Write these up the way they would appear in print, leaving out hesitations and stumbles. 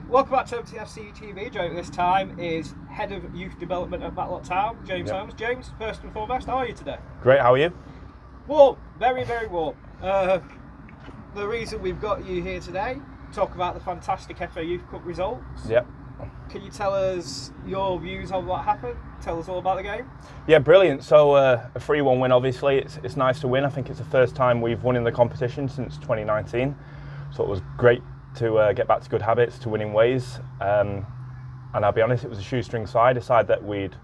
Welcome back to MTFC TV. Joe this time is Head of Youth Development at Matlock Town, James Holmes. James, first and foremost, how are you today? Great, how are you? Warm, very, very warm. The reason we've got you here today, talk about the fantastic FA Youth Cup results. Yep. Can you tell us your views on what happened? Tell us all about the game. Yeah, brilliant. So a 3-1 win, obviously. It's nice to win. I think it's the first time we've won in the competition since 2019. So it was great to get back to good habits, to winning ways. And I'll be honest, it was a shoestring side, a side that we'd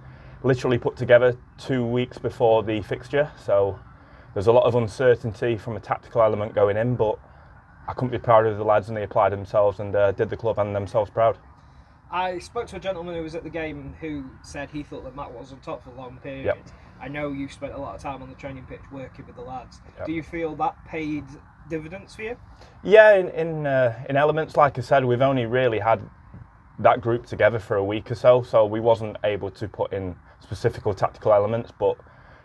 literally put together 2 weeks before the fixture. So there's a lot of uncertainty from a tactical element going in, but I couldn't be prouder of the lads, and they applied themselves and did the club and themselves proud. I spoke to a gentleman who was at the game who said he thought that Matt was on top for a long period. Yep. I know you spent a lot of time on the training pitch working with the lads. Yep. Do you feel that paid dividends for you? Yeah, in elements, like I said, we've only really had that group together for a week or so we wasn't able to put in specific or tactical elements, but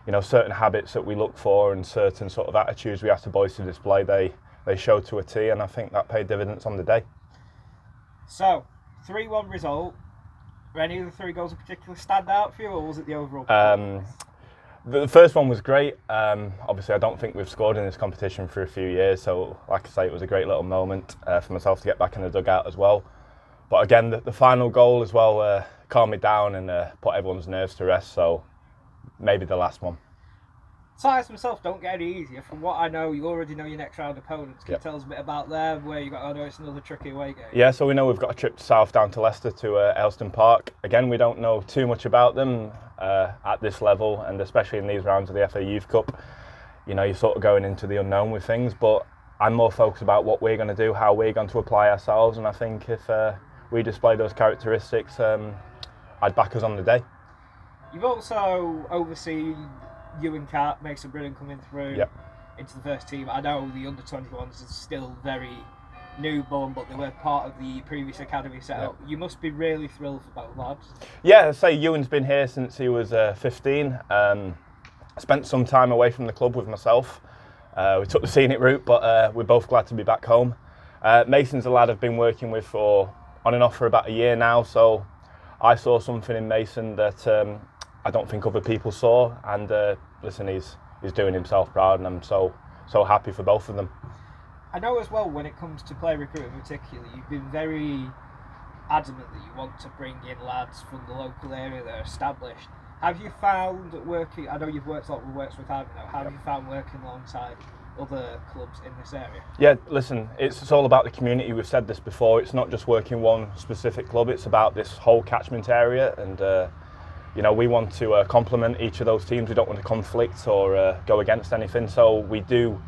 you know, certain habits that we look for and certain sort of attitudes we ask the boys to display, they showed to a T, and I think that paid dividends on the day. So, 3-1 result. Were any of the three goals in particular stand out for you, or was it the overall performance? The first one was great. Obviously, I don't think we've scored in this competition for a few years, so like I say, it was a great little moment for myself to get back in the dugout as well. But again, the final goal as well calmed me down and put everyone's nerves to rest, so maybe the last one. Ties themselves don't get any easier. From what I know, you already know your next round opponents. Can you tell us a bit about them, where you got? I know it's another tricky away game. Yeah, so we know we've got a trip to south down to Leicester to Elston Park. Again, we don't know too much about them at this level, and especially in these rounds of the FA Youth Cup. You know, you're sort of going into the unknown with things, but I'm more focused about what we're going to do, how we're going to apply ourselves, and I think if we display those characteristics, I'd back us on the day. You've also overseen you and Kat, Mason Brilliant coming through into the first team. I know the under-21s are still very newborn, but they were part of the previous academy setup. You must be really thrilled for both lads. Yeah, I'd say Ewan's been here since he was 15. Spent some time away from the club with myself. We took the scenic route, but we're both glad to be back home. Mason's a lad I've been working with for on and off for about a year now, so I saw something in Mason that I don't think other people saw, and listen, he's doing himself proud, and I'm so happy for both of them. I know as well, when it comes to player recruitment particularly, you've been very adamant that you want to bring in lads from the local area that are established. Have you found working, I know you've worked a lot with Works with Harvey now, how have you found working alongside other clubs in this area? Yeah, listen, it's all about the community. We've said this before, it's not just working one specific club, it's about this whole catchment area, and you know, we want to complement each of those teams. We don't want to conflict or go against anything. So we do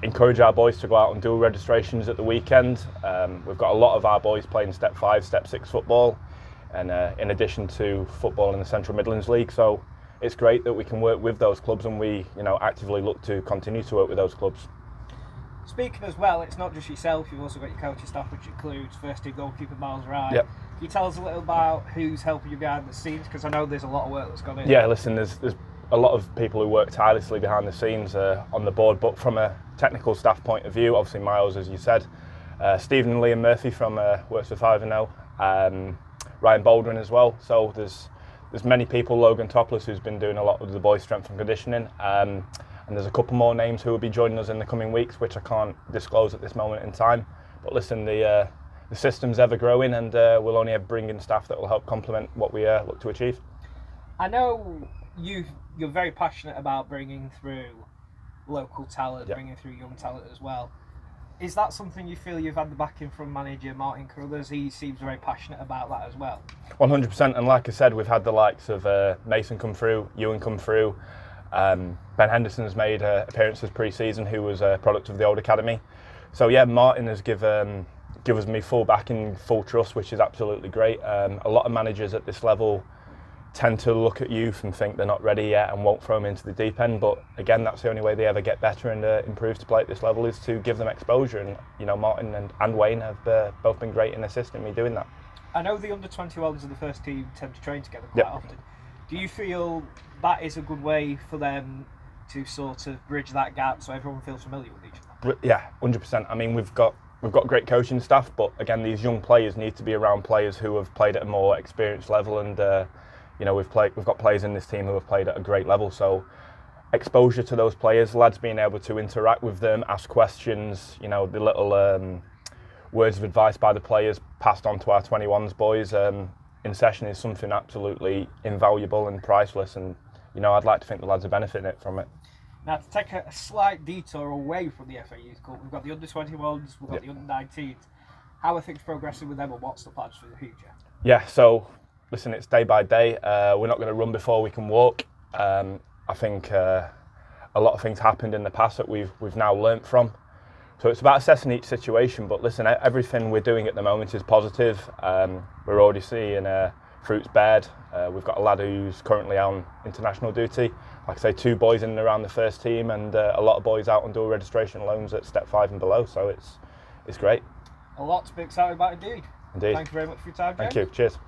encourage our boys to go out and do registrations at the weekend. We've got a lot of our boys playing Step 5, Step 6 football, and in addition to football in the Central Midlands League. So it's great that we can work with those clubs, and we, you know, actively look to continue to work with those clubs. Speaking as well, it's not just yourself, you've also got your coaching staff, which includes first team goalkeeper Miles Wright. Yep. Can you tell us a little about who's helping you behind the scenes? Because I know there's a lot of work that's gone in. Yeah, listen, there's a lot of people who work tirelessly behind the scenes on the board, but from a technical staff point of view, obviously Miles, as you said, Stephen and Liam Murphy from Works with Ivanhoe, Ryan Baldwin as well. So there's many people, Logan Topless, who's been doing a lot with the boys' strength and conditioning. And there's a couple more names who will be joining us in the coming weeks, which I can't disclose at this moment in time. But listen, the system's ever growing, and we'll only bring in staff that will help complement what we look to achieve. I know you're very passionate about bringing through local talent, bringing through young talent as well. Is that something you feel you've had the backing from manager Martin Carruthers? He seems very passionate about that as well. 100%, and like I said, we've had the likes of Mason come through, Ewan come through. Ben Henderson's made appearances pre-season, who was a product of the old academy. So yeah, Martin has given me full backing, full trust, which is absolutely great. A lot of managers at this level tend to look at youth and think they're not ready yet and won't throw them into the deep end. But again, that's the only way they ever get better and improve to play at this level, is to give them exposure. And you know, Martin and Wayne have both been great in assisting me doing that. I know the under-21s and the first team tend to train together quite often. Do you feel that is a good way for them to sort of bridge that gap so everyone feels familiar with each other? Yeah, 100%. I mean, we've got we've got great coaching staff, but again, these young players need to be around players who have played at a more experienced level, and we've got players in this team who have played at a great level. So exposure to those players, lads being able to interact with them, ask questions, the little words of advice by the players passed on to our 21s boys in session is something absolutely invaluable and priceless, and I'd like to think the lads are benefiting from it. Now, to take a slight detour away from the FA Youth Cup, we've got the under-21s, we've got the under-19s. How are things progressing with them, and what's the plans for the future? Yeah, so listen, it's day by day. We're not going to run before we can walk. I think a lot of things happened in the past that we've now learnt from. So it's about assessing each situation. But listen, everything we're doing at the moment is positive. We're already seeing fruits bared. We've got a lad who's currently on international duty. Like I say, 2 boys in and around the first team, and a lot of boys out on dual registration loans at step 5 and below. So it's great. A lot to be excited about indeed. Indeed. Thank you very much for your time, James. Thank you. Cheers.